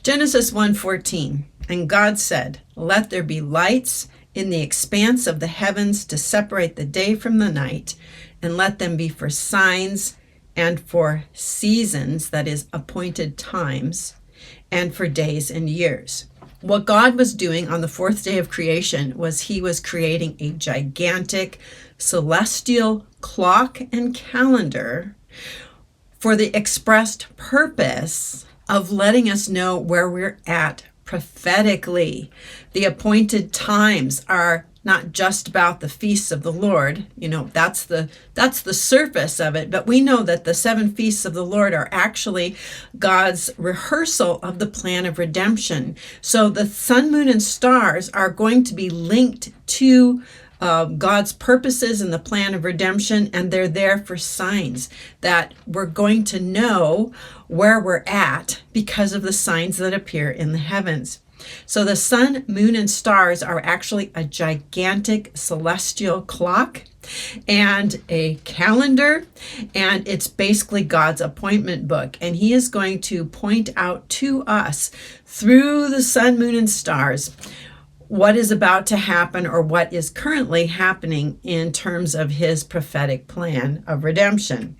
Genesis 1:14, and God said, "Let there be lights in the expanse of the heavens to separate the day from the night, and let them be for signs and for seasons," that is, appointed times, "and for days and years." What God was doing on the fourth day of creation was he was creating a gigantic celestial clock and calendar for the expressed purpose of letting us know where we're at prophetically. The appointed times are not just about the feasts of the Lord. That's the surface of it, but we know that the 7 feasts of the Lord are actually God's rehearsal of the plan of redemption. So the sun, moon, and stars are going to be linked to God's purposes in the plan of redemption, and they're there for signs that we're going to know where we're at because of the signs that appear in the heavens. So the sun, moon, and stars are actually a gigantic celestial clock and a calendar, and it's basically God's appointment book. And he is going to point out to us through the sun, moon, and stars what is about to happen, or what is currently happening in terms of his prophetic plan of redemption.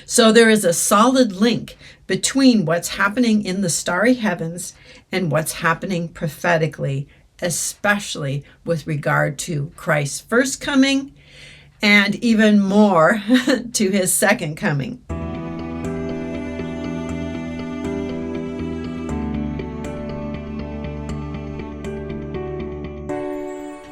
So there is a solid link between what's happening in the starry heavens and what's happening prophetically, especially with regard to Christ's first coming and even more to his second coming.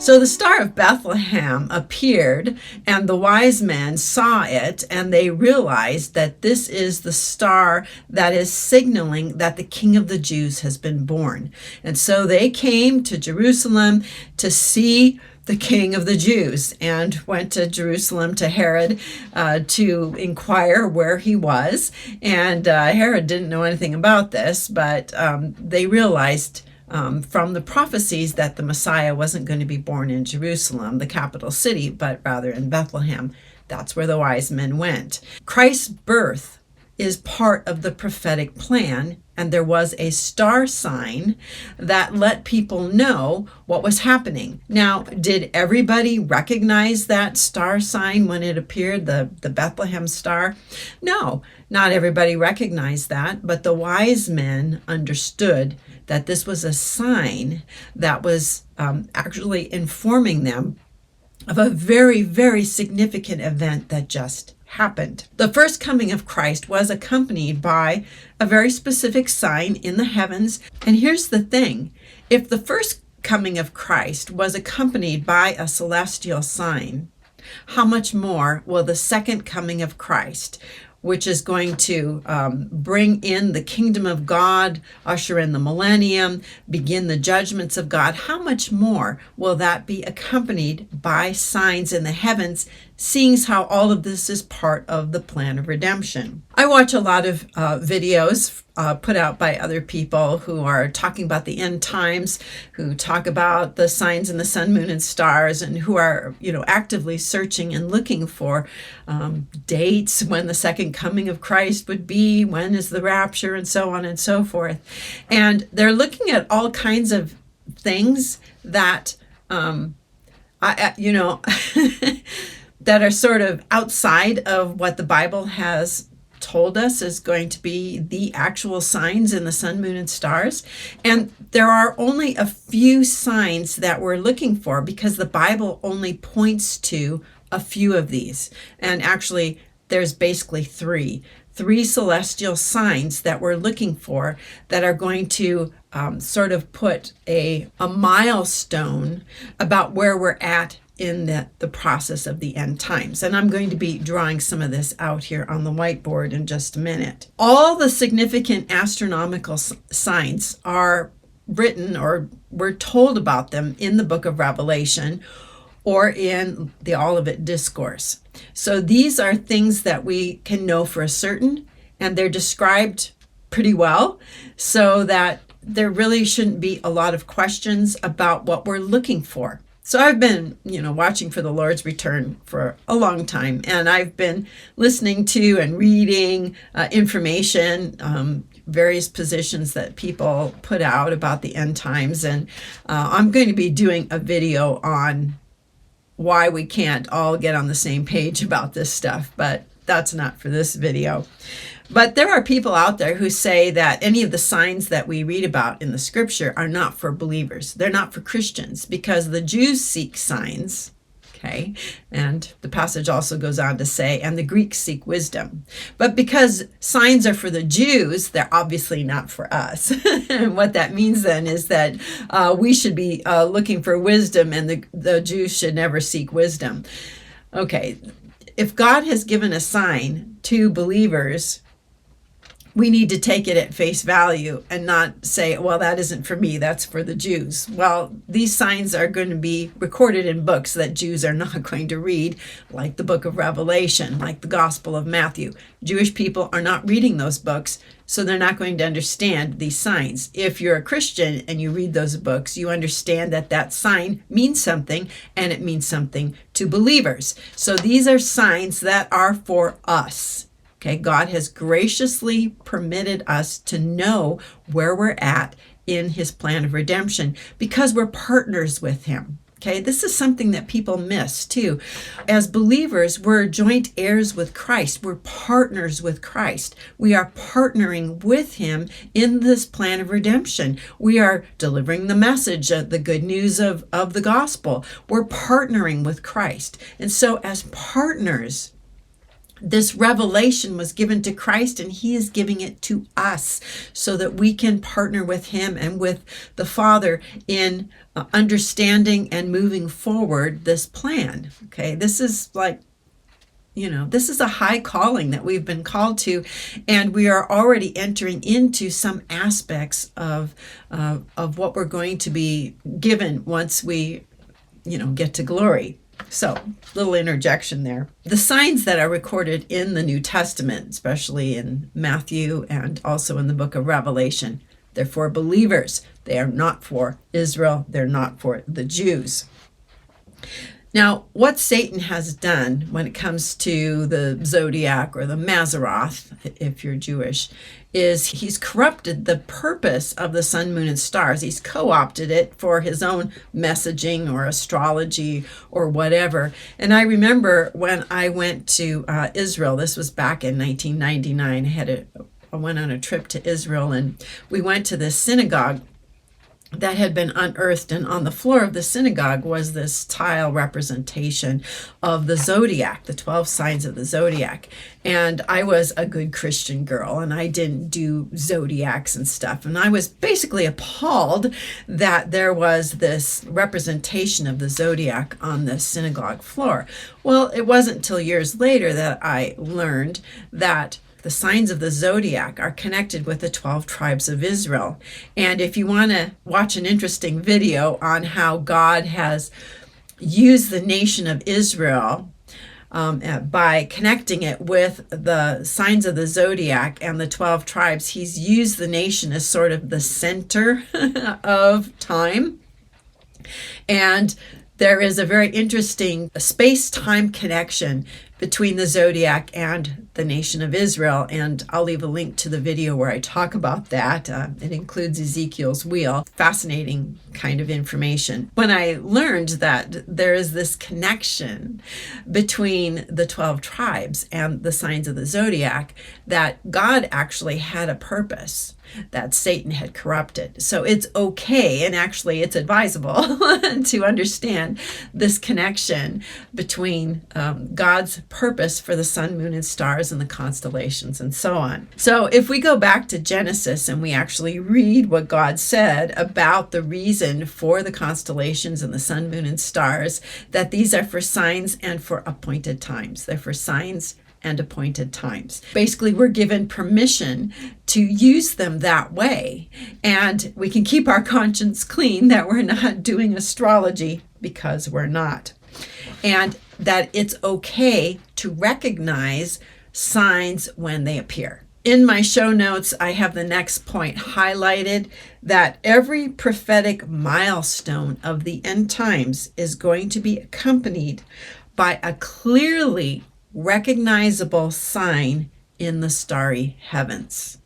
So the Star of Bethlehem appeared, and the wise men saw it, and they realized that this is the star that is signaling that the King of the Jews has been born. And so they came to Jerusalem to see the King of the Jews, and went to Jerusalem to Herod to inquire where he was. And Herod didn't know anything about this, but they realized from the prophecies that the Messiah wasn't going to be born in Jerusalem, the capital city, but rather in Bethlehem. That's where the wise men went. Christ's birth is part of the prophetic plan, and there was a star sign that let people know what was happening. Now, did everybody recognize that star sign when it appeared, the Bethlehem star? No, not everybody recognized that, but the wise men understood that this was a sign that was actually informing them of a very, very significant event that just happened. The first coming of Christ was accompanied by a very specific sign in the heavens. And here's the thing: if the first coming of Christ was accompanied by a celestial sign, how much more will the second coming of Christ, which is going to bring in the kingdom of God, usher in the millennium, begin the judgments of God, how much more will that be accompanied by signs in the heavens, seeing as how all of this is part of the plan of redemption? I watch a lot of videos put out by other people who are talking about the end times, who talk about the signs in the sun, moon, and stars, and who are, actively searching and looking for dates when the second coming of Christ would be, when is the rapture, and so on and so forth. And they're looking at all kinds of things that, that are sort of outside of what the Bible has told us is going to be the actual signs in the sun, moon, and stars. And there are only a few signs that we're looking for, because the Bible only points to a few of these. And actually, there's basically three celestial signs that we're looking for that are going to sort of put a milestone about where we're at in the process of the end times. And I'm going to be drawing some of this out here on the whiteboard in just a minute. All the significant astronomical signs are written, or we're told about them in the book of Revelation or in the Olivet Discourse. So these are things that we can know for a certain, and they're described pretty well, so that there really shouldn't be a lot of questions about what we're looking for. So I've been, watching for the Lord's return for a long time, and I've been listening to and reading information various positions that people put out about the end times. And I'm going to be doing a video on why we can't all get on the same page about this stuff, but that's not for this video. But there are people out there who say that any of the signs that we read about in the scripture are not for believers. They're not for Christians, because the Jews seek signs. Okay, and the passage also goes on to say, and the Greeks seek wisdom. But because signs are for the Jews, they're obviously not for us. And what that means then is that we should be looking for wisdom, and the Jews should never seek wisdom. Okay, if God has given a sign to believers, we need to take it at face value and not say, well, that isn't for me, that's for the Jews. Well, these signs are going to be recorded in books that Jews are not going to read, like the book of Revelation, like the Gospel of Matthew. Jewish people are not reading those books, so they're not going to understand these signs. If you're a Christian and you read those books, you understand that that sign means something, and it means something to believers. So these are signs that are for us. Okay, God has graciously permitted us to know where we're at in his plan of redemption because we're partners with him. Okay, this is something that people miss too. As believers, we're joint heirs with Christ. We're partners with Christ. We are partnering with him in this plan of redemption. We are delivering the message, the good news of the gospel. We're partnering with Christ. And so as partners, this revelation was given to Christ, and he is giving it to us so that we can partner with him and with the Father in understanding and moving forward this plan. Okay, this is like, this is a high calling that we've been called to, and we are already entering into some aspects of what we're going to be given once we, get to glory. So, little interjection there. The signs that are recorded in the New Testament, especially in Matthew and also in the book of Revelation, they're for believers. They are not for Israel. They're not for the Jews. Now, what Satan has done when it comes to the Zodiac or the Mazzaroth, if you're Jewish, is he's corrupted the purpose of the sun, moon, and stars. He's co-opted it for his own messaging or astrology or whatever. And I remember when I went to Israel, this was back in 1999, I went on a trip to Israel, and we went to this synagogue that had been unearthed, and on the floor of the synagogue was this tile representation of the Zodiac, the 12 signs of the Zodiac. And I was a good Christian girl, and I didn't do zodiacs and stuff. And I was basically appalled that there was this representation of the Zodiac on the synagogue floor. Well, it wasn't until years later that I learned that the signs of the Zodiac are connected with the 12 tribes of Israel. And if you want to watch an interesting video on how God has used the nation of Israel by connecting it with the signs of the Zodiac and the 12 tribes, he's used the nation as sort of the center of time. And there is a very interesting space-time connection between the Zodiac and the nation of Israel, and I'll leave a link to the video where I talk about that. It includes Ezekiel's wheel. Fascinating kind of information. When I learned that there is this connection between the 12 tribes and the signs of the Zodiac, that God actually had a purpose that Satan had corrupted. So it's okay, and actually it's advisable to understand this connection between God's purpose for the sun, moon, and stars and the constellations and so on. So if we go back to Genesis and we actually read what God said about the reason for the constellations and the sun, moon, and stars, that these are for signs and for appointed times. They're for signs and appointed times. Basically, we're given permission to use them that way, and we can keep our conscience clean that we're not doing astrology, because we're not. And that it's okay to recognize signs when they appear. In my show notes, I have the next point highlighted, that every prophetic milestone of the end times is going to be accompanied by a clearly recognizable sign in the starry heavens.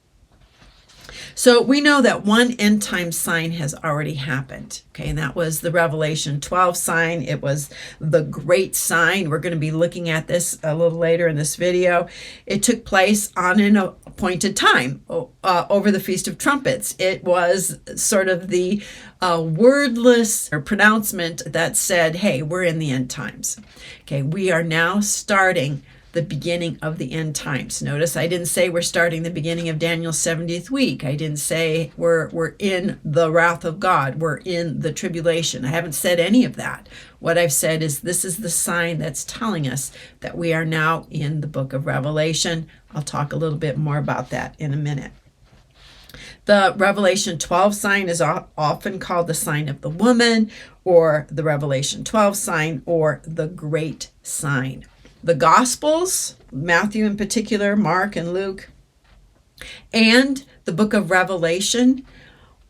So we know that one end time sign has already happened. Okay, and that was the Revelation 12 sign. It was the great sign. We're going to be looking at this a little later in this video. It took place on an appointed time over the Feast of Trumpets. It was sort of the wordless pronouncement that said, hey, we're in the end times. Okay, we are now starting the beginning of the end times. Notice I didn't say we're starting the beginning of Daniel's 70th week. I didn't say we're in the wrath of God. We're in the tribulation. I haven't said any of that. What I've said is this is the sign that's telling us that we are now in the book of Revelation. I'll talk a little bit more about that in a minute. The Revelation 12 sign is often called the sign of the woman, or the Revelation 12 sign, or the great sign. The Gospels, Matthew in particular, Mark and Luke, and the book of Revelation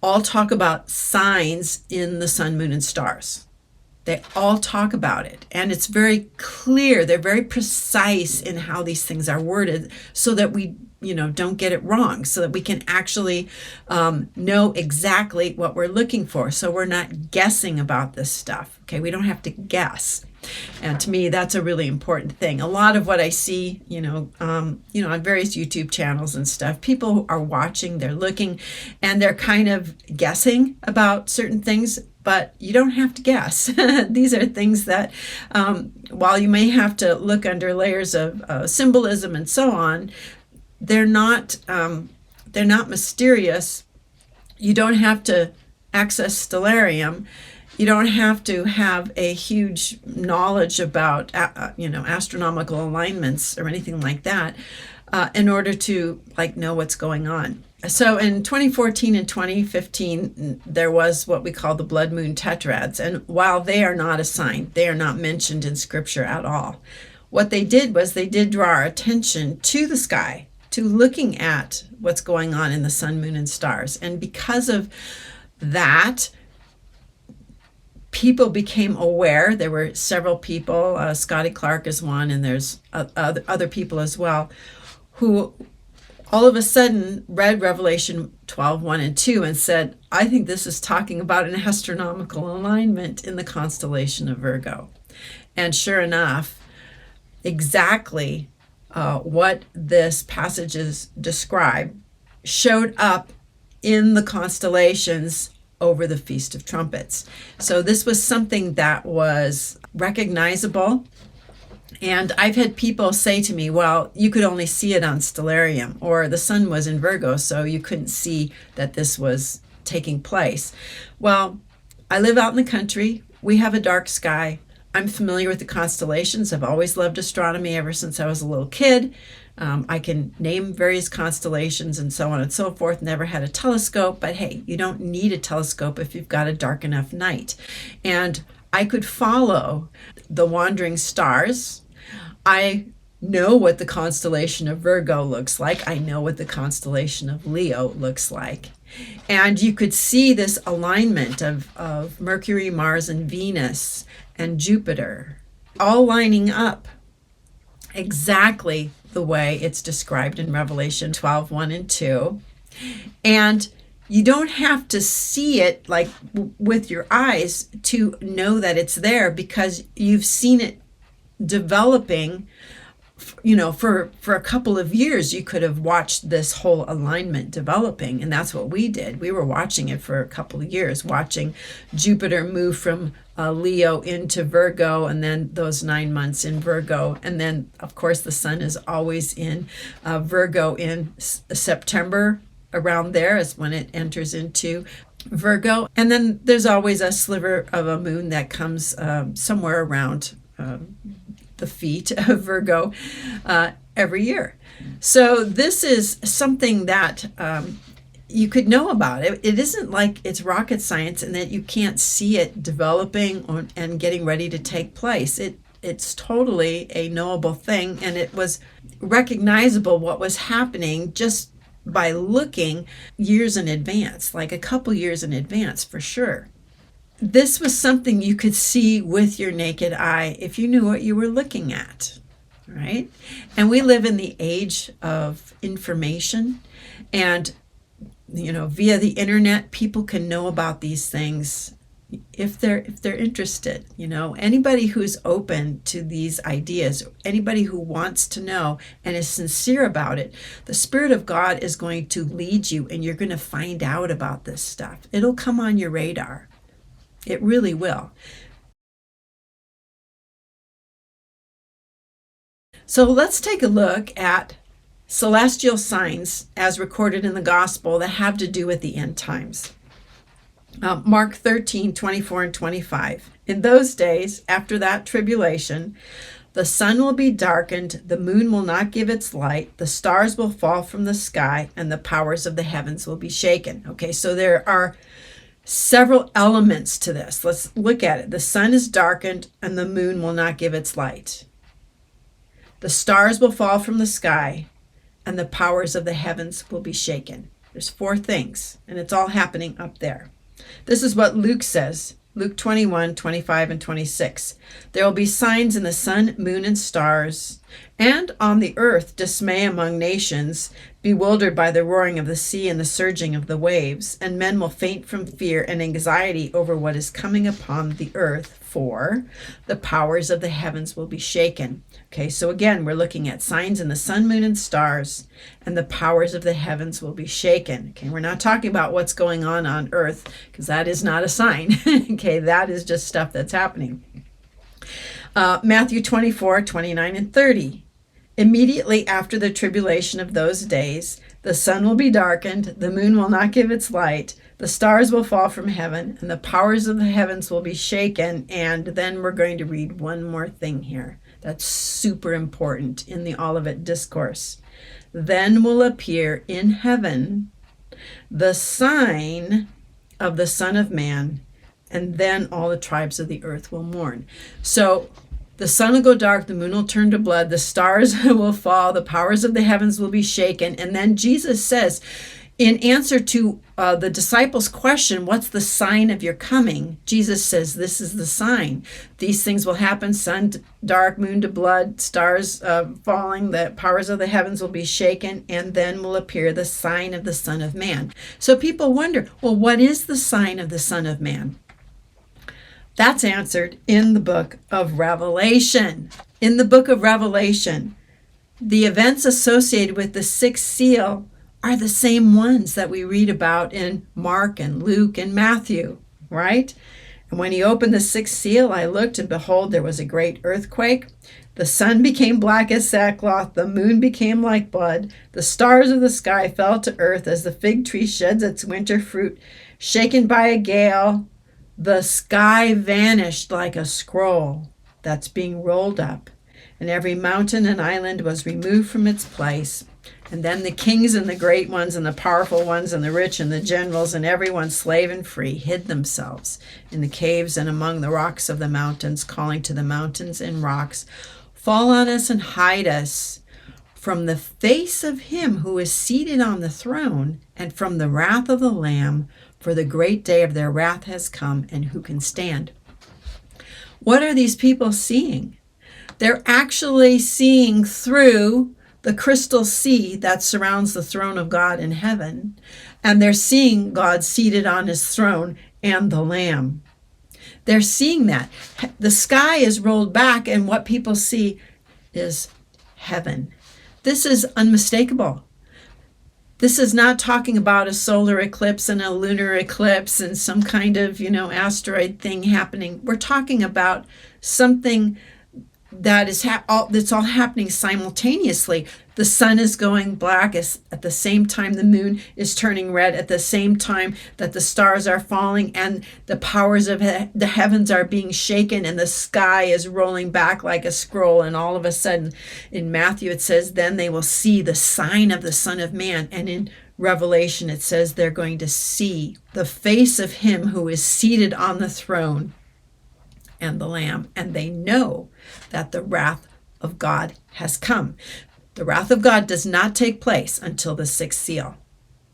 all talk about signs in the sun, moon, and stars. They all talk about it. And it's very clear. They're very precise in how these things are worded so that we don't get it wrong, so that we can actually know exactly what we're looking for. So we're not guessing about this stuff. Okay, we don't have to guess. And to me, that's a really important thing. A lot of what I see, on various YouTube channels and stuff, people are watching, they're looking, and they're kind of guessing about certain things, but you don't have to guess. These are things that, while you may have to look under layers of symbolism and so on, they're not mysterious. You don't have to access stellarium. You don't have to have a huge knowledge about, astronomical alignments or anything like that in order to know what's going on. So in 2014 and 2015, there was what we call the blood moon tetrads. And while they are not a sign, they are not mentioned in scripture at all. What they did was they did draw our attention to the sky, to looking at what's going on in the sun, moon, and stars. And because of that, people became aware. There were several people, Scotty Clark is one, and there's other people as well, who all of a sudden read Revelation 12, 1 and 2 and said, I think this is talking about an astronomical alignment in the constellation of Virgo. And sure enough, exactly what this passage describe showed up in the constellations over the Feast of Trumpets. So this was something that was recognizable. And I've had people say to me, well, you could only see it on stellarium, or the sun was in Virgo, so you couldn't see that this was taking place. Well, I live out in the country. We have a dark sky. I'm familiar with the constellations. I've always loved astronomy ever since I was a little kid. I can name various constellations and so on and so forth. Never had a telescope, but hey, you don't need a telescope if you've got a dark enough night. And I could follow the wandering stars. I know what the constellation of Virgo looks like. I know what the constellation of Leo looks like. And you could see this alignment of Mercury, Mars, and Venus, and Jupiter, all lining up exactly the way it's described in Revelation 12, 1 and 2. And you don't have to see it with your eyes to know that it's there, because you've seen it developing. For a couple of years, you could have watched this whole alignment developing, and that's what we did. We were watching it for a couple of years, watching Jupiter move from Leo into Virgo, and then those 9 months in Virgo. And then, of course, the sun is always in Virgo in September. Around there is when it enters into Virgo. And then there's always a sliver of a moon that comes somewhere around the feet of Virgo every year. So this is something that you could know about. It isn't like it's rocket science and that you can't see it developing and getting ready to take place. It's totally a knowable thing, and it was recognizable what was happening just by looking years in advance, like a couple years in advance for sure. This was something you could see with your naked eye if you knew what you were looking at, right? And we live in the age of information, and via the internet, people can know about these things if they're interested. Anybody who's open to these ideas, anybody who wants to know and is sincere about it, the Spirit of God is going to lead you, and you're going to find out about this stuff. It'll come on your radar. It really will. So let's take a look at celestial signs as recorded in the gospel that have to do with the end times. Mark 13:24 and 25. In those days, after that tribulation, the sun will be darkened, the moon will not give its light, the stars will fall from the sky, and the powers of the heavens will be shaken. Okay, so there are several elements to this. Let's look at it. The sun is darkened, and the moon will not give its light. The stars will fall from the sky, and the powers of the heavens will be shaken. There's 4 things, and it's all happening up there. This is what Luke says, Luke 21:25 and 26. There will be signs in the sun, moon, and stars, and on the earth dismay among nations, bewildered by the roaring of the sea and the surging of the waves, and men will faint from fear and anxiety over what is coming upon the earth, for the powers of the heavens will be shaken. Okay, so again, we're looking at signs in the sun, moon, and stars, and the powers of the heavens will be shaken. Okay, we're not talking about what's going on earth, because that is not a sign. Okay, that is just stuff that's happening. Matthew 24:29 and 30. Immediately after the tribulation of those days, the sun will be darkened, the moon will not give its light, the stars will fall from heaven, and the powers of the heavens will be shaken. And then we're going to read one more thing here that's super important in the Olivet Discourse. Then will appear in heaven the sign of the Son of Man, and then all the tribes of the earth will mourn. So the sun will go dark, the moon will turn to blood, the stars will fall, the powers of the heavens will be shaken. And then Jesus says, in answer to the disciples' question, what's the sign of your coming? Jesus says, this is the sign. These things will happen, sun to dark, moon to blood, stars falling, the powers of the heavens will be shaken, and then will appear the sign of the Son of Man. So people wonder, well, what is the sign of the Son of Man? That's answered in the book of Revelation. In the book of Revelation, the events associated with the sixth seal are the same ones that we read about in Mark and Luke and Matthew, right? And when he opened the sixth seal, I looked, and behold, there was a great earthquake. The sun became black as sackcloth, the moon became like blood, the stars of the sky fell to earth as the fig tree sheds its winter fruit, shaken by a gale. The sky vanished like a scroll that's being rolled up, and every mountain and island was removed from its place. And then the kings and the great ones and the powerful ones and the rich and the generals and everyone, slave and free, hid themselves in the caves and among the rocks of the mountains, calling to the mountains and rocks, fall on us and hide us from the face of him who is seated on the throne and from the wrath of the Lamb, for the great day of their wrath has come, and who can stand? What are these people seeing? They're actually seeing through the crystal sea that surrounds the throne of God in heaven, and they're seeing God seated on his throne and the Lamb. They're seeing that. The sky is rolled back, and what people see is heaven. This is unmistakable. This is not talking about a solar eclipse and a lunar eclipse and some kind of, asteroid thing happening. We're talking about something that is that's all happening simultaneously. The sun is going black at the same time the moon is turning red, at the same time that the stars are falling and the powers of the heavens are being shaken, and the sky is rolling back like a scroll. And all of a sudden, in Matthew it says, then they will see the sign of the Son of Man. And in Revelation it says they're going to see the face of him who is seated on the throne and the Lamb, and they know that the wrath of God has come. The wrath of God does not take place until the sixth seal.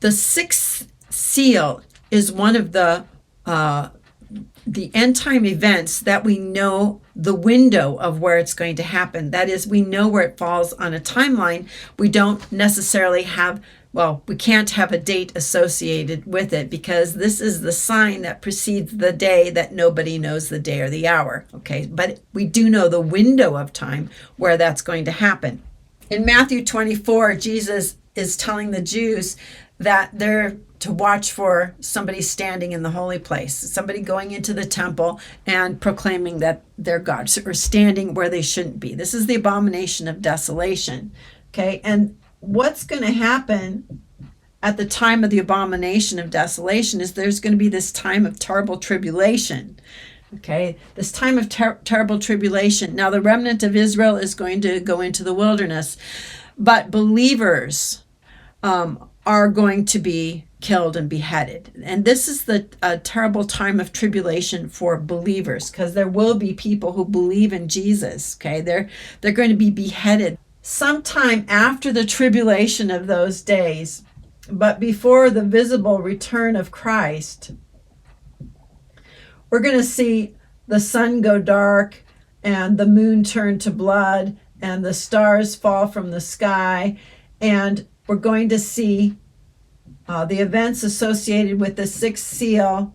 The sixth seal is one of the end time events that we know the window of where it's going to happen. That is, we know where it falls on a timeline. We don't necessarily have Well, we can't have a date associated with it because this is the sign that precedes the day that nobody knows the day or the hour. Okay, but we do know the window of time where that's going to happen. In Matthew 24, Jesus is telling the Jews that they're to watch for somebody standing in the holy place, somebody going into the temple and proclaiming that they're God, or standing where they shouldn't be. This is the abomination of desolation. Okay, and what's going to happen at the time of the abomination of desolation is there's going to be this time of terrible tribulation. Okay, this time of terrible tribulation. Now, the remnant of Israel is going to go into the wilderness, but believers are going to be killed and beheaded. And this is the terrible time of tribulation for believers, because there will be people who believe in Jesus. Okay, they're going to be beheaded sometime after the tribulation of those days, but before the visible return of Christ. We're going to see the sun go dark and the moon turn to blood and the stars fall from the sky. And we're going to see the events associated with the sixth seal,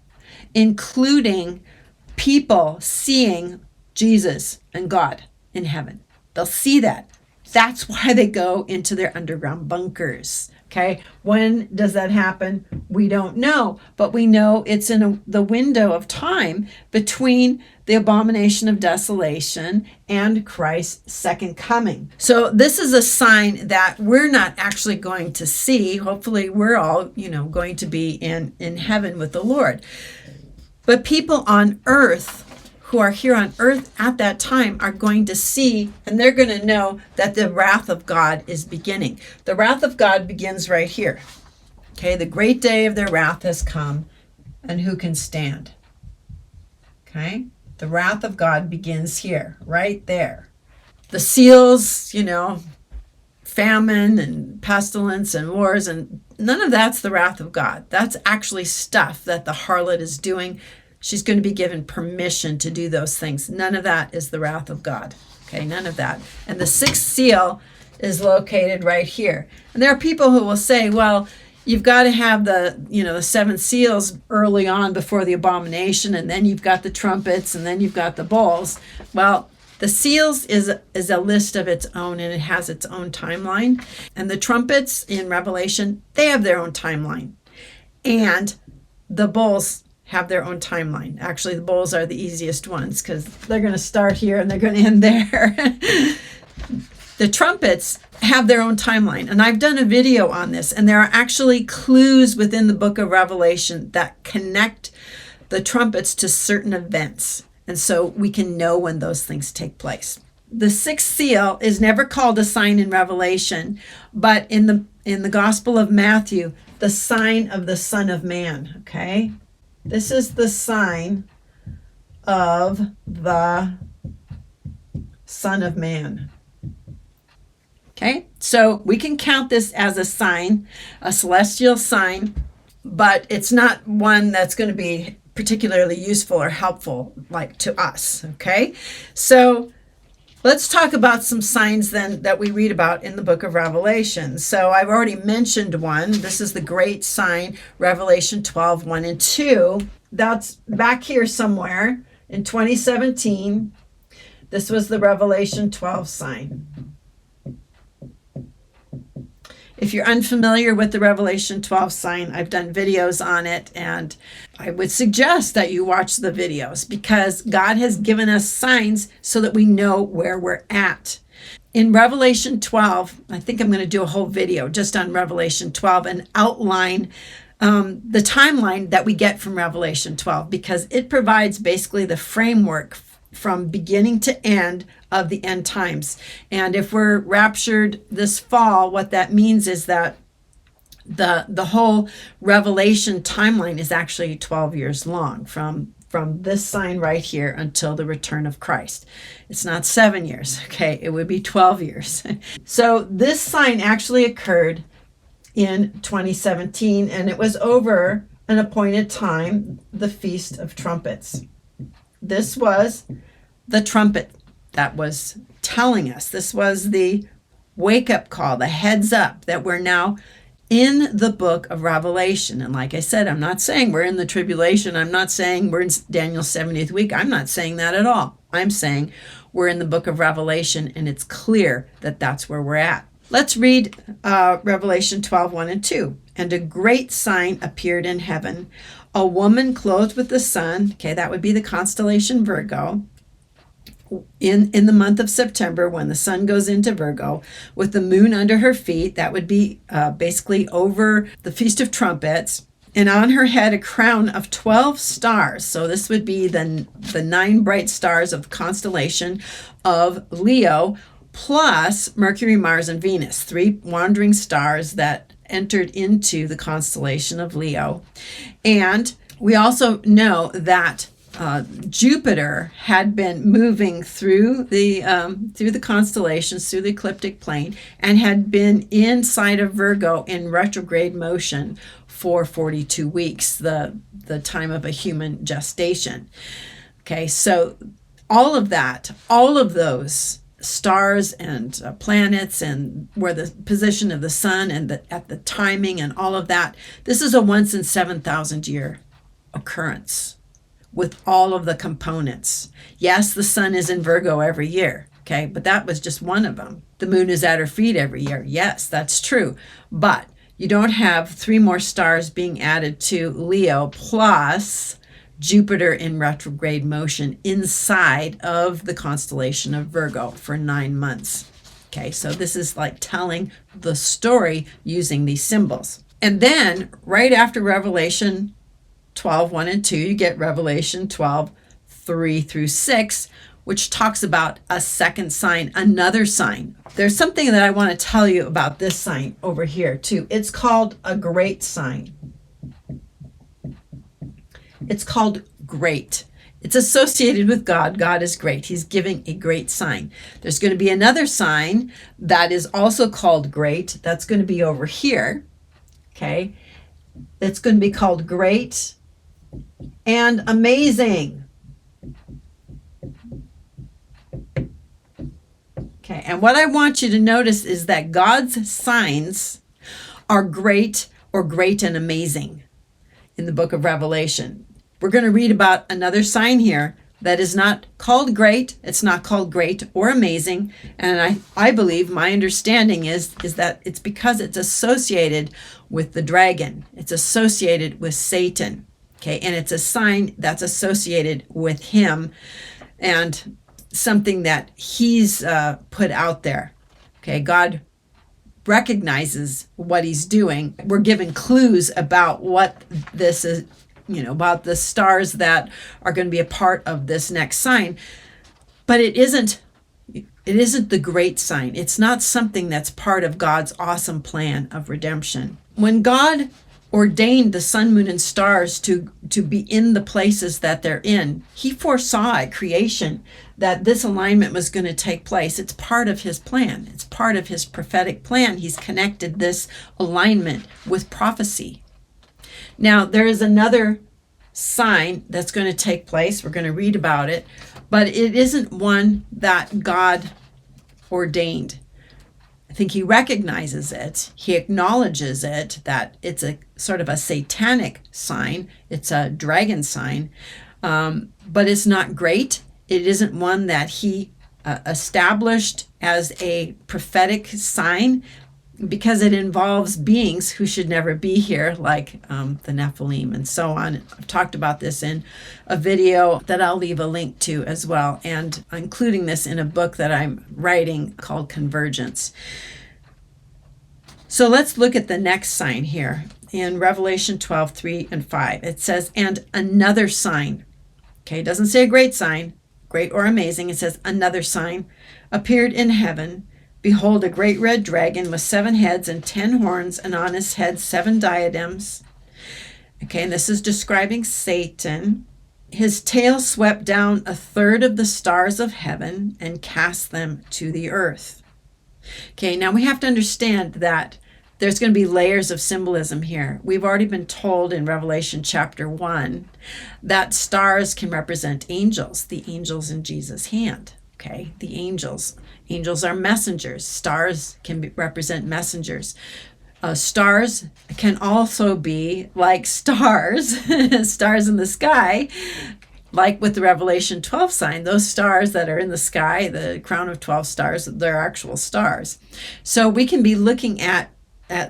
including people seeing Jesus and God in heaven. They'll see that. That's why they go into their underground bunkers. Okay, when does that happen? We don't know, but we know it's in the window of time between the abomination of desolation and Christ's second coming. So this is a sign that we're not actually going to see. Hopefully we're all, going to be in heaven with the Lord. But people on earth who are here on earth at that time are going to see, and they're going to know that the wrath of God is beginning. The wrath of God begins right here. Okay, the great day of their wrath has come, and who can stand? Okay, the wrath of God begins here, right there. The seals, famine and pestilence and wars, and none of that's the wrath of God. That's actually stuff that the harlot is doing. She's going to be given permission to do those things. None of that is the wrath of God. Okay, none of that. And the sixth seal is located right here. And there are people who will say, well, you've got to have the seven seals early on before the abomination, and then you've got the trumpets, and then you've got the bowls. Well, the seals is a list of its own, and it has its own timeline. And the trumpets in Revelation, they have their own timeline. And the bowls have their own timeline. Actually, the bowls are the easiest ones because they're going to start here and they're going to end there. The trumpets have their own timeline. And I've done a video on this, and there are actually clues within the book of Revelation that connect the trumpets to certain events. And so we can know when those things take place. The sixth seal is never called a sign in Revelation, but in the Gospel of Matthew, the sign of the Son of Man, okay? This is the sign of the Son of Man. Okay, so we can count this as a sign, a celestial sign, but it's not one that's going to be particularly useful or helpful like to us. Okay, so let's talk about some signs then that we read about in the book of Revelation. So I've already mentioned one. This is the great sign, Revelation 12, 1 and 2. That's back here somewhere in 2017. This was the Revelation 12 sign. If you're unfamiliar with the Revelation 12 sign, I've done videos on it, and I would suggest that you watch the videos because God has given us signs so that we know where we're at. In Revelation 12, I think I'm going to do a whole video just on Revelation 12 and outline the timeline that we get from Revelation 12 because it provides basically the framework from beginning to end of the end times. And if we're raptured this fall, what that means is that the whole Revelation timeline is actually 12 years long from this sign right here until the return of Christ. It's not 7 years, okay? It would be 12 years. So this sign actually occurred in 2017, and it was over an appointed time, the Feast of Trumpets. This was the trumpet that was telling us. This was the wake-up call, the heads up that we're now in the book of Revelation. And like I said, I'm not saying we're in the tribulation. I'm not saying we're in Daniel's 70th week. I'm not saying that at all. I'm saying we're in the book of Revelation, and it's clear that that's where we're at. Let's read Revelation 12:1 and 2. And a great sign appeared in heaven, a woman clothed with the sun. Okay, that would be the constellation Virgo. In the month of September, when the sun goes into Virgo, with the moon under her feet. That would be basically over the Feast of Trumpets. And on her head a crown of 12 stars. So this would be the 9 bright stars of the constellation of Leo, plus Mercury, Mars, and Venus, 3 wandering stars that entered into the constellation of Leo. And we also know that Jupiter had been moving through the constellations, through the ecliptic plane, and had been inside of Virgo in retrograde motion for 42 weeks, the time of a human gestation. Okay, so all of that, all of those stars and planets, and where the position of the sun and at the timing and all of that, this is a once in 7,000 year occurrence with all of the components. Yes, the sun is in Virgo every year, okay, but that was just one of them. The moon is at her feet every year. Yes, that's true. But you don't have 3 more stars being added to Leo, plus Jupiter in retrograde motion inside of the constellation of Virgo for 9 months. Okay, so this is like telling the story using these symbols. And then right after Revelation 12:1 and 2, you get Revelation 12:3 through 6, which talks about a second sign, another sign. There's something that I want to tell you about this sign over here too. It's called a great sign. It's called great. It's associated with God. God is great. He's giving a great sign. There's going to be another sign that is also called great. That's going to be over here. Okay. It's going to be called great and amazing. Okay, and what I want you to notice is that God's signs are great or great and amazing in the book of Revelation. We're going to read about another sign here that is not called great. It's not called great or amazing. And I believe, my understanding is that it's because it's associated with the dragon. It's associated with Satan. Okay, and it's a sign that's associated with him and something that he's put out there. Okay, God recognizes what he's doing. We're given clues about what this is, about the stars that are going to be a part of this next sign. But it isn't the great sign. It's not something that's part of God's awesome plan of redemption. When God ordained the sun, moon, and stars to be in the places that they're in, he foresaw at creation that this alignment was going to take place. It's part of his plan. It's part of his prophetic plan. He's connected this alignment with prophecy. Now, there is another sign that's going to take place. We're going to read about it, but it isn't one that God ordained. I think he recognizes it. He acknowledges it, that it's a sort of a satanic sign. It's a dragon sign, but it's not great. It isn't one that he established as a prophetic sign, because it involves beings who should never be here, like the Nephilim and so on. I've talked about this in a video that I'll leave a link to as well, and including this in a book that I'm writing called Convergence. So let's look at the next sign here in Revelation 12:3 and 5. It says, and another sign. Okay, it doesn't say a great sign, great or amazing. It says another sign appeared in heaven. Behold, a great red dragon with 7 heads and 10 horns, and on his head 7 diadems. Okay, and this is describing Satan. His tail swept down 1/3 of the stars of heaven and cast them to the earth. Okay, now we have to understand that there's going to be layers of symbolism here. We've already been told in Revelation chapter 1 that stars can represent angels, the angels in Jesus' hand. Okay, the angels. Angels are messengers. Stars can represent messengers. Stars can also be like stars, stars in the sky, like with the Revelation 12 sign. Those stars that are in the sky, the crown of 12 stars, they're actual stars. So we can be looking at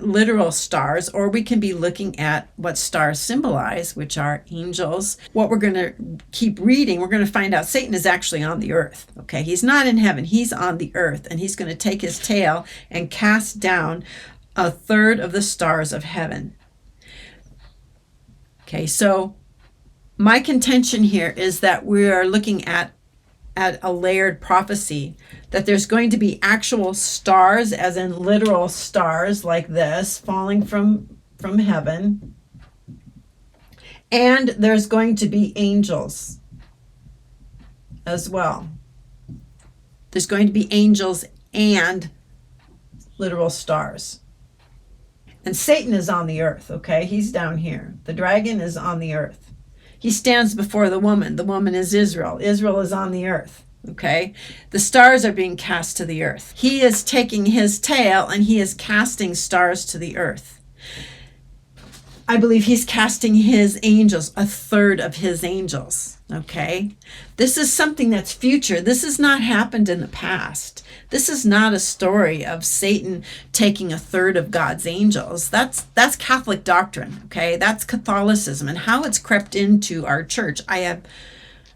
literal stars, or we can be looking at what stars symbolize, which are angels. What we're going to keep reading, we're going to find out Satan is actually on the earth. Okay, he's not in heaven, he's on the earth, and he's going to take his tail and cast down a third of the stars of heaven. Okay, so my contention here is that we are looking at a layered prophecy, that there's going to be actual stars, as in literal stars like this, falling from heaven, and there's going to be angels as well. There's going to be angels and literal stars. And Satan is on the earth, okay? He's down here. The dragon is on the earth. He stands before the woman. The woman is Israel. Israel is on the earth, okay? The stars are being cast to the earth. He is taking his tail and he is casting stars to the earth. I believe he's casting his angels, a third of his angels, okay? This is something that's future. This has not happened in the past. This is not a story of Satan taking a third of God's angels. That's Catholic doctrine, okay? That's Catholicism, and how it's crept into our church. I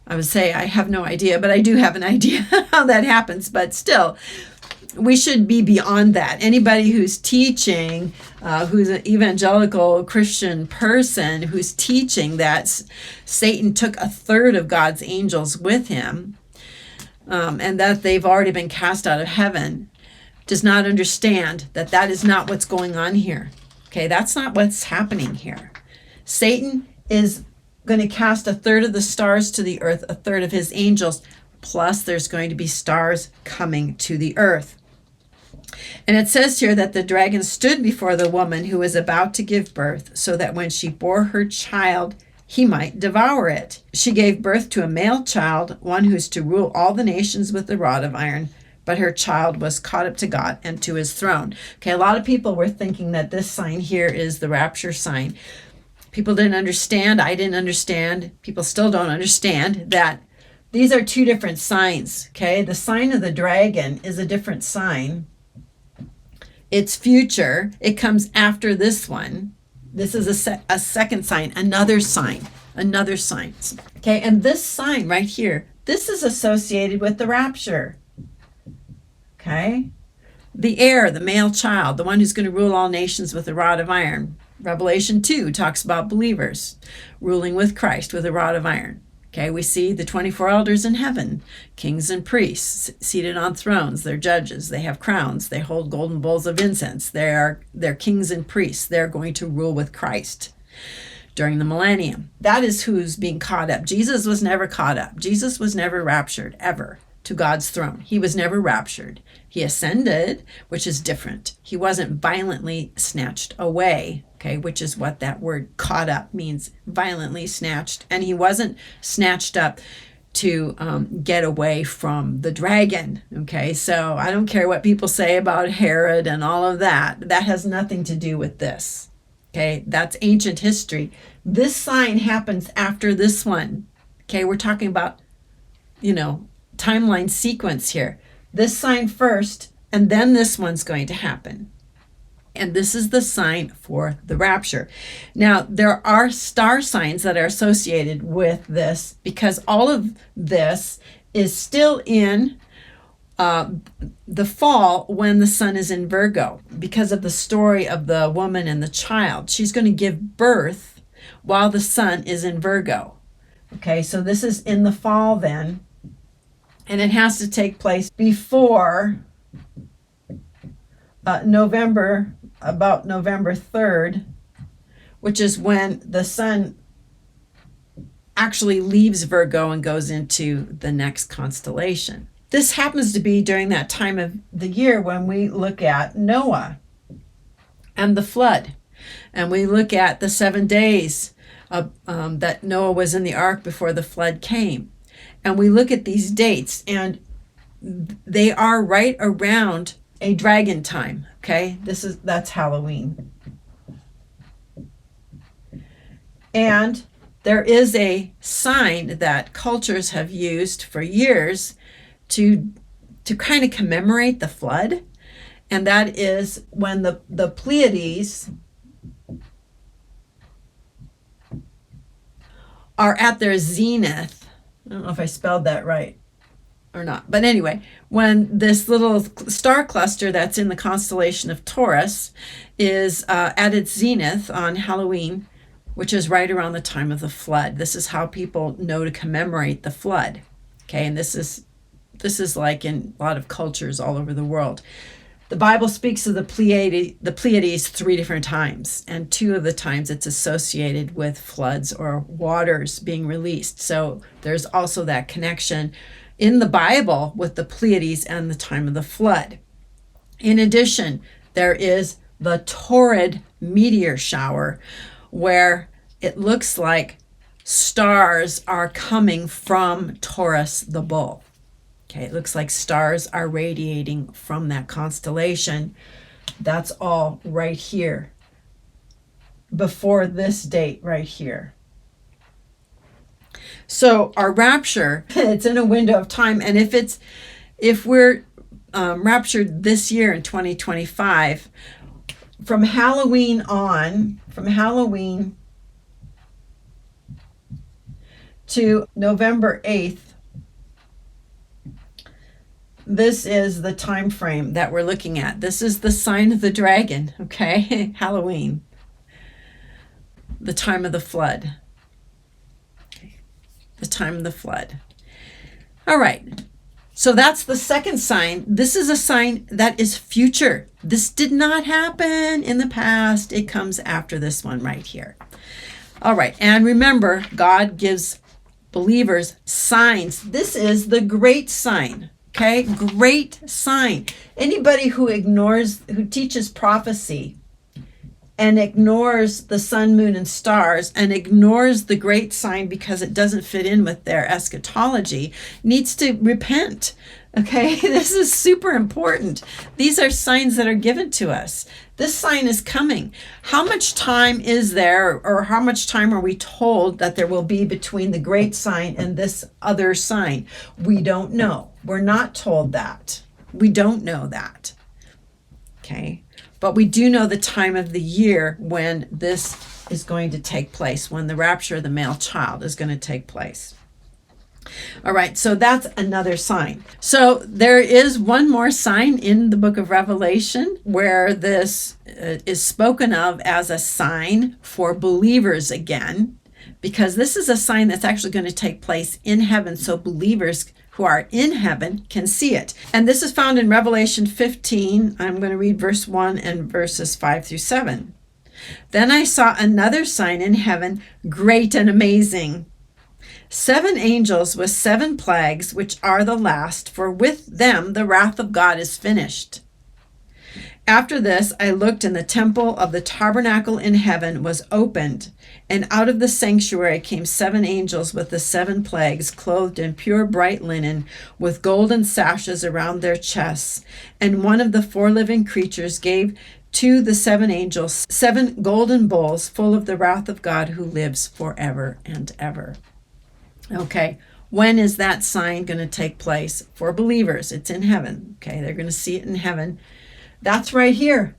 would say I have no idea, but I do have an idea how that happens. But still, we should be beyond that. Anybody who's teaching, who's an evangelical Christian person who's teaching that Satan took a third of God's angels with him, and that they've already been cast out of heaven, does not understand that that is not what's going on here. Okay, that's not what's happening here. Satan is going to cast a third of the stars to the earth, a third of his angels, plus there's going to be stars coming to the earth. And it says here that the dragon stood before the woman who was about to give birth, so that when she bore her child, he might devour it. She gave birth to a male child, one who's to rule all the nations with a rod of iron, but her child was caught up to God and to his throne. Okay, a lot of people were thinking that this sign here is the rapture sign. People didn't understand. I didn't understand. People still don't understand that these are two different signs, okay? The sign of the dragon is a different sign. It's future. It comes after this one. This is a second sign, another sign. Okay, and this sign right here, this is associated with the rapture. Okay? The heir, the male child, the one who's going to rule all nations with a rod of iron. Revelation 2 talks about believers ruling with Christ with a rod of iron. Okay, we see the 24 elders in heaven, kings and priests seated on thrones. They're judges. They have crowns. They hold golden bowls of incense. They're kings and priests. They're going to rule with Christ during the millennium. That is who's being caught up. Jesus was never caught up. Jesus was never raptured, ever, to God's throne. He was never raptured. He ascended, which is different. He wasn't violently snatched away, okay, which is what that word caught up means, violently snatched. And he wasn't snatched up to get away from the dragon, okay? So I don't care what people say about Herod and all of that. That has nothing to do with this, okay? That's ancient history. This sign happens after this one, okay? We're talking about, timeline sequence here. This sign first, and then this one's going to happen. And this is the sign for the rapture. Now, there are star signs that are associated with this, because all of this is still in the fall when the sun is in Virgo, because of the story of the woman and the child. She's going to give birth while the sun is in Virgo. Okay, so this is in the fall then. And it has to take place before November, about November 3rd, which is when the sun actually leaves Virgo and goes into the next constellation. This happens to be during that time of the year when we look at Noah and the flood. And we look at the 7 days that Noah was in the ark before the flood came. And we look at these dates, and they are right around a dragon time, okay? That's Halloween. And there is a sign that cultures have used for years to kind of commemorate the flood, and that is when the Pleiades are at their zenith. I don't know if I spelled that right or not, but anyway, when this little star cluster that's in the constellation of Taurus is at its zenith on Halloween, which is right around the time of the flood. This is how people know to commemorate the flood. Okay, and this is like in a lot of cultures all over the world. The Bible speaks of the Pleiades 3 different times, and 2 of the times it's associated with floods or waters being released. So there's also that connection in the Bible with the Pleiades and the time of the flood. In addition, there is the Taurid meteor shower, where it looks like stars are coming from Taurus the bull. Okay, it looks like stars are radiating from that constellation. That's all right here, before this date right here. So our rapture, it's in a window of time, and if we're raptured this year in 2025, from Halloween to November 8th, this is the time frame that we're looking at. This is the sign of the dragon, okay? Halloween, the time of the flood. The time of the flood. All right. So that's the second sign. This is a sign that is future. This did not happen in the past. It comes after this one right here. All right. And remember, God gives believers signs. This is the great sign. Okay, great sign. Anybody who teaches prophecy and ignores the sun, moon, and stars, and ignores the great sign because it doesn't fit in with their eschatology, needs to repent. Okay, this is super important. These are signs that are given to us. This sign is coming. How much time is there, or how much time are we told that there will be between the great sign and this other sign? We don't know. We're not told that. We don't know that. Okay, but we do know the time of the year when this is going to take place, when the rapture of the male child is going to take place. All right, so that's another sign. So there is one more sign in the book of Revelation where this is spoken of as a sign for believers again, because this is a sign that's actually going to take place in heaven, so believers who are in heaven can see it. And this is found in Revelation 15. I'm going to read verse 1 and verses 5 through 7. Then I saw another sign in heaven, great and amazing. 7 angels with 7 plagues, which are the last, for with them the wrath of God is finished. After this, I looked, and the temple of the tabernacle in heaven was opened, and out of the sanctuary came 7 angels with the 7 plagues, clothed in pure bright linen, with golden sashes around their chests. And one of the 4 living creatures gave to the 7 angels 7 golden bowls full of the wrath of God who lives forever and ever. Okay, when is that sign going to take place for believers? It's in heaven. Okay, they're going to see it in heaven. That's right here.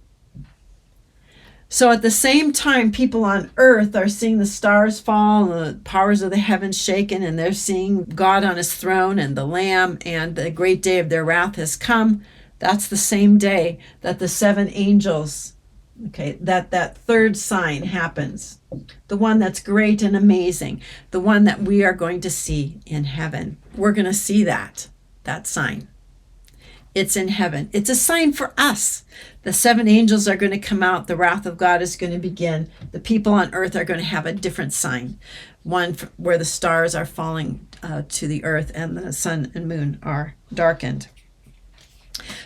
So at the same time, people on earth are seeing the stars fall and the powers of the heavens shaken, and they're seeing God on his throne and the Lamb, and the great day of their wrath has come. That's the same day that the 7 angels, that third sign happens. The one that's great and amazing, the one that we are going to see in heaven. We're going to see that sign. It's in heaven. It's a sign for us. The 7 angels are going to come out. The wrath of God is going to begin. The people on earth are going to have a different sign. One where the stars are falling to the earth and the sun and moon are darkened.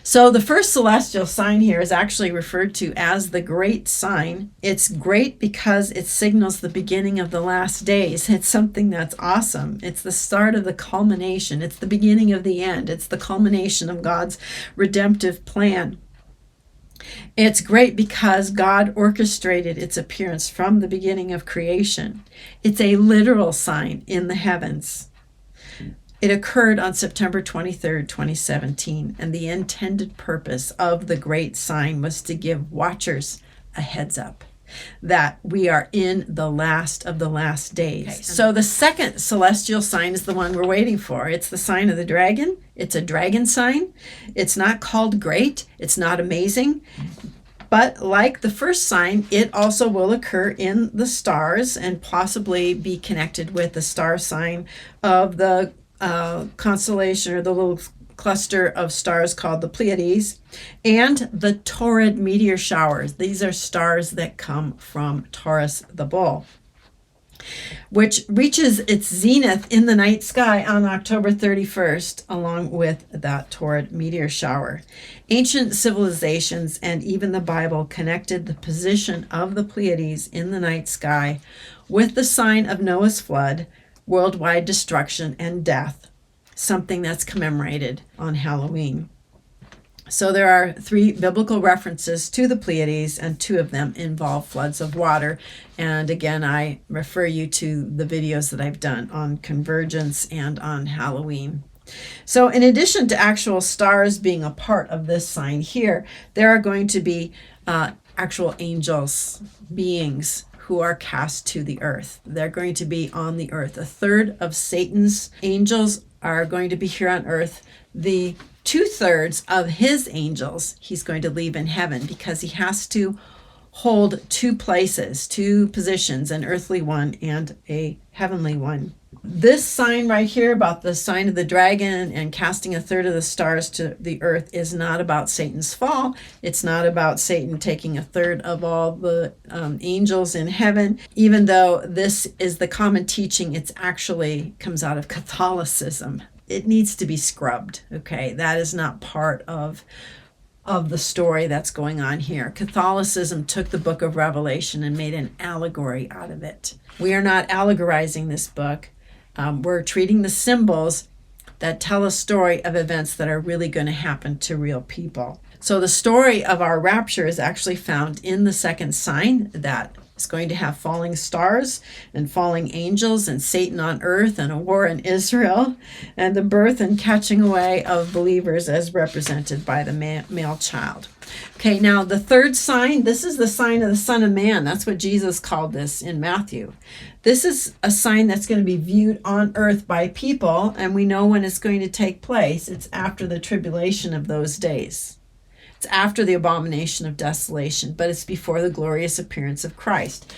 So the first celestial sign here is actually referred to as the great sign. It's great because it signals the beginning of the last days. It's something that's awesome. It's the start of the culmination. It's the beginning of the end. It's the culmination of God's redemptive plan. It's great because God orchestrated its appearance from the beginning of creation. It's a literal sign in the heavens. It occurred on September 23rd, 2017, and the intended purpose of the great sign was to give watchers a heads up that we are in the last of the last days. Okay, so the second celestial sign is the one we're waiting for. It's the sign of the dragon. It's a dragon sign. It's not called great. It's not amazing. But like the first sign, it also will occur in the stars and possibly be connected with the star sign of the constellation, or the little cluster of stars called the Pleiades, and the Taurid meteor showers. These are stars that come from Taurus the bull, which reaches its zenith in the night sky on October 31st, along with that Taurid meteor shower. Ancient civilizations and even the Bible connected the position of the Pleiades in the night sky with the sign of Noah's flood, worldwide destruction and death, something that's commemorated on Halloween. So there are 3 biblical references to the Pleiades, and 2 of them involve floods of water. And again, I refer you to the videos that I've done on convergence and on Halloween. So in addition to actual stars being a part of this sign here, there are going to be actual angels, beings who are cast to the earth. They're going to be on the earth. 1/3 of Satan's angels are going to be here on earth. The 2/3 of his angels he's going to leave in heaven, because he has to hold 2 places, 2 positions, an earthly one and a heavenly one. This sign right here about the sign of the dragon and casting 1/3 of the stars to the earth is not about Satan's fall. It's not about Satan taking 1/3 of all the angels in heaven. Even though this is the common teaching, it's actually comes out of Catholicism. It needs to be scrubbed, okay? That is not part of the story that's going on here. Catholicism took the book of Revelation and made an allegory out of it. We are not allegorizing this book. We're treating the symbols that tell a story of events that are really going to happen to real people. So the story of our rapture is actually found in the second sign, that is going to have falling stars and falling angels and Satan on earth and a war in Israel and the birth and catching away of believers as represented by the male child. Okay, now the third sign, this is the sign of the Son of Man. That's what Jesus called this in Matthew. This is a sign that's going to be viewed on earth by people, and we know when it's going to take place. It's after the tribulation of those days. It's after the abomination of desolation, but it's before the glorious appearance of Christ.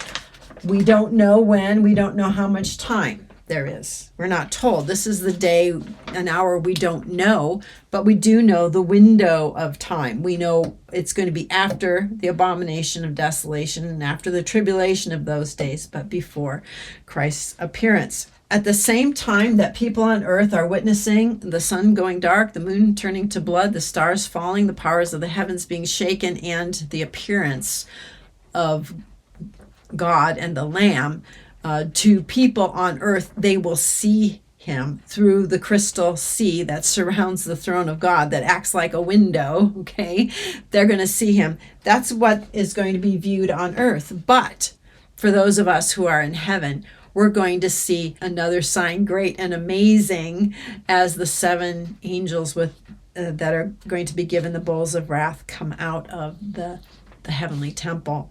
We don't know when, we don't know how much time there is. We're not told. This is the day, an hour we don't know, but we do know the window of time. We know it's going to be after the abomination of desolation and after the tribulation of those days, but before Christ's appearance. At the same time that people on earth are witnessing the sun going dark, the moon turning to blood, the stars falling, the powers of the heavens being shaken, and the appearance of God and the Lamb, to people on earth, they will see him through the crystal sea that surrounds the throne of God, that acts like a window, okay? They're going to see him. That's what is going to be viewed on earth. But for those of us who are in heaven, we're going to see another sign, great and amazing, as the 7 angels with that are going to be given the bowls of wrath come out of the heavenly temple.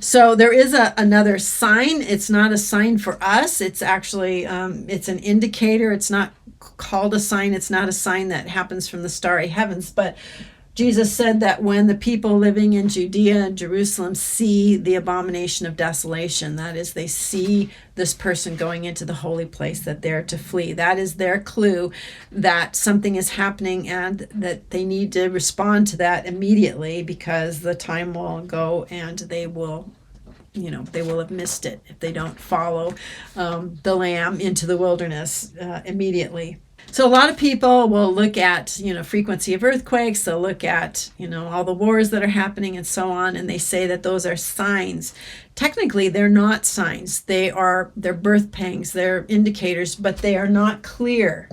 So there is another sign. It's not a sign for us. It's actually, it's an indicator. It's not called a sign. It's not a sign that happens from the starry heavens. But Jesus said that when the people living in Judea and Jerusalem see the abomination of desolation, that is, they see this person going into the holy place, that they're to flee. That is their clue that something is happening and that they need to respond to that immediately, because the time will go and they will have missed it if they don't follow the Lamb into the wilderness immediately. So a lot of people will look at, frequency of earthquakes. They'll look at, all the wars that are happening and so on, and they say that those are signs. Technically, they're not signs. They're birth pangs. They're indicators, but they are not clear.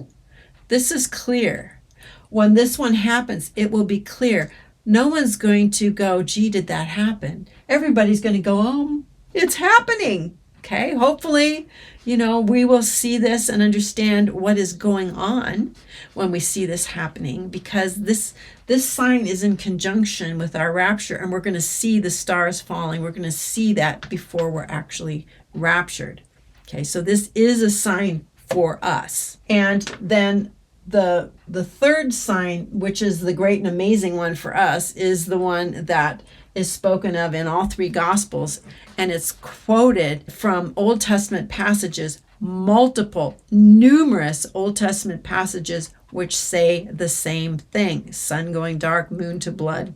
This is clear. When this one happens, it will be clear. no one's going to go, gee, did that happen? Everybody's going to go, oh, it's happening. Okay, hopefully, we will see this and understand what is going on when we see this happening, because this sign is in conjunction with our rapture, and we're going to see the stars falling. We're going to see that before we're actually raptured. Okay, so this is a sign for us. And then the third sign, which is the great and amazing one for us, is the one that is spoken of in all three Gospels, and it's quoted from Old Testament passages, numerous Old Testament passages which say the same thing: sun going dark, moon to blood,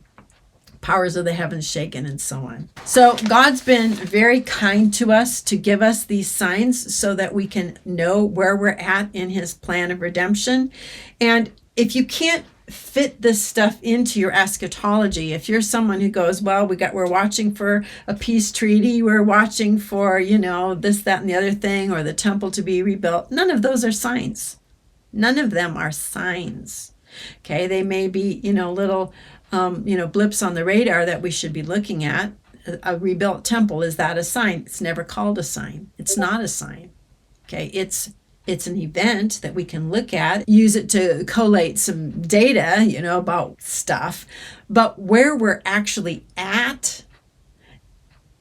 powers of the heavens shaken, and so on. So God's been very kind to us to give us these signs so that we can know where we're at in his plan of redemption. And if you can't fit this stuff into your eschatology, if you're someone who goes, well, we're watching for a peace treaty, we're watching for, this, that, and the other thing, or the temple to be rebuilt, none of those are signs. None of them are signs. Okay, they may be, little blips on the radar that we should be looking at. A rebuilt temple, is that a sign? It's never called a sign. It's not a sign. Okay, it's an event that we can look at, use it to collate some data, about stuff. But where we're actually at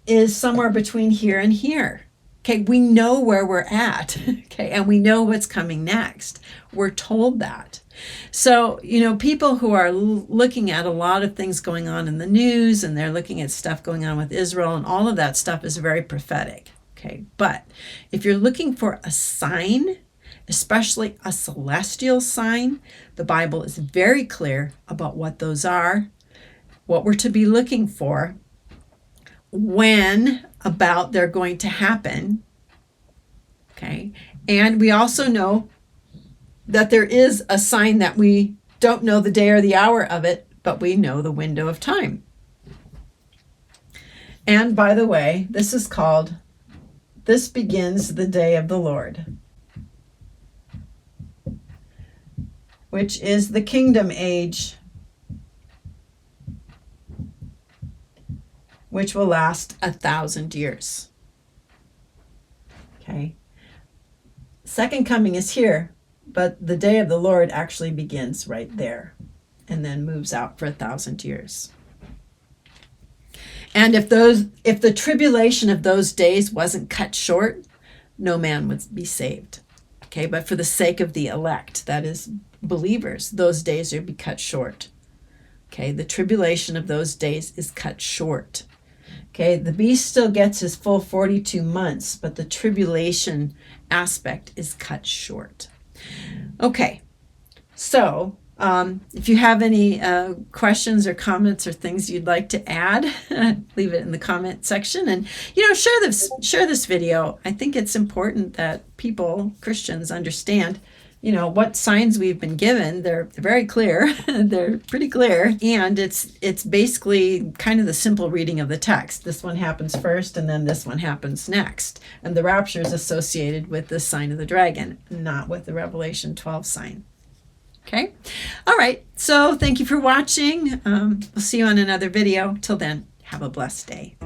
is somewhere between here and here. Okay, we know where we're at. Okay, and we know what's coming next. We're told that. So, people who are looking at a lot of things going on in the news, and they're looking at stuff going on with Israel, and all of that stuff is very prophetic. Okay, but if you're looking for a sign, especially a celestial sign, the Bible is very clear about what those are, what we're to be looking for, when about they're going to happen. Okay, and we also know that there is a sign that we don't know the day or the hour of it, but we know the window of time. And by the way, this is called, this begins the day of the Lord, which is the kingdom age, which will last 1,000 years. Okay. Second coming is here, but the day of the Lord actually begins right there and then moves out for 1,000 years. And if the tribulation of those days wasn't cut short, no man would be saved. Okay, but for the sake of the elect, that is believers, those days would be cut short. Okay, the tribulation of those days is cut short. Okay, the beast still gets his full 42 months, but the tribulation aspect is cut short. Okay, so if you have any questions or comments or things you'd like to add, leave it in the comment section, and share this video. I think it's important that people, Christians, understand what signs we've been given. They're very clear. They're pretty clear, and it's basically kind of the simple reading of the text. This one happens first, and then this one happens next, and the rapture is associated with the sign of the dragon, not with the Revelation 12 sign. Okay. All right. So thank you for watching. We'll see you on another video. Till then, have a blessed day.